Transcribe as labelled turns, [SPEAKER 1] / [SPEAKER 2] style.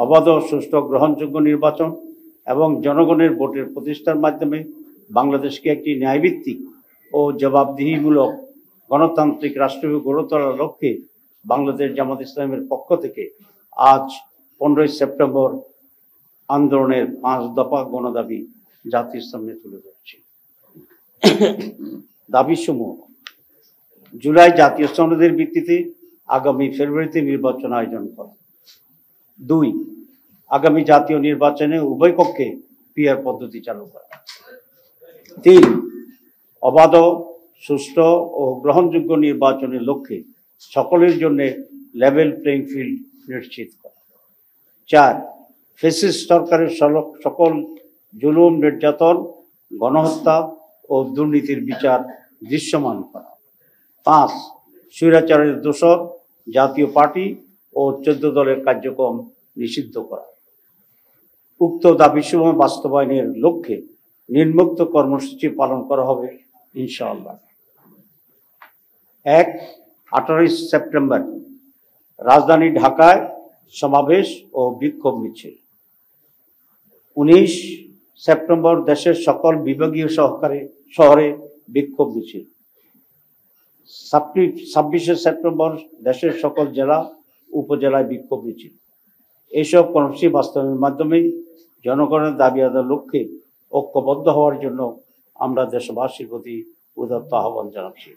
[SPEAKER 1] অবাধ, সুষ্ঠু, গ্রহণযোগ্য নির্বাচন এবং জনগণের ভোটের প্রতিষ্ঠার মাধ্যমে বাংলাদেশকে একটি ন্যায়ভিত্তিক ও জবাবদিহিমূলক গণতান্ত্রিক রাষ্ট্র গড়ে তোলার লক্ষ্যে বাংলাদেশ জামাত ইসলামের পক্ষ থেকে আজ 15ই সেপ্টেম্বর আন্দোলনের 5 দফা গণদাবি জাতির সামনে তুলে ধরছি। দাবিসমূহ: জুলাই জাতীয় সনদের ভিত্তিতে আগামী ফেব্রুয়ারিতে নির্বাচন আয়োজন করা। 2, আগামী জাতীয় নির্বাচনে উভয় পক্ষে পিআর পদ্ধতি চালু করা। 3, অবাধ, সুষ্ঠু ও গ্রহণযোগ্য নির্বাচনের লক্ষ্যে সকলের জন্য লেভেল প্লেইং ফিল্ড নিশ্চিত করা। 4, ফ্যাসিস্ট সরকারের সকল জুলুম, নির্যাতন, গণহত্যা ও দুর্নীতির বিচার দৃশ্যমান করা। 5, স্বৈরাচারের দোষর জাতীয় পার্টি ও 14 দলের কার্যক্রম নিষিদ্ধ করা। উক্ত দাবিসমূহ বাস্তবায়নের লক্ষ্যে নিম্নোক্ত কর্মসূচি পালন করা হবে ইনশাআল্লাহ। 1, 18ই সেপ্টেম্বর রাজধানী ঢাকায় সমাবেশ ও বিক্ষোভ মিছিল। 19 সেপ্টেম্বর দেশের সকল বিভাগীয় শহরে বিক্ষোভ মিছিল। 26শে সেপ্টেম্বর দেশের সকল জেলা উপজেলায় বিক্ষোভ মিছিল। এইসব কর্মসূচি বাস্তবায়নের মাধ্যমে জনগণের দাবি আদায়ের লক্ষ্যে ঐক্যবদ্ধ হওয়ার জন্য আমরা দেশবাসীর প্রতি উদাত্ত আহ্বান জানাচ্ছি।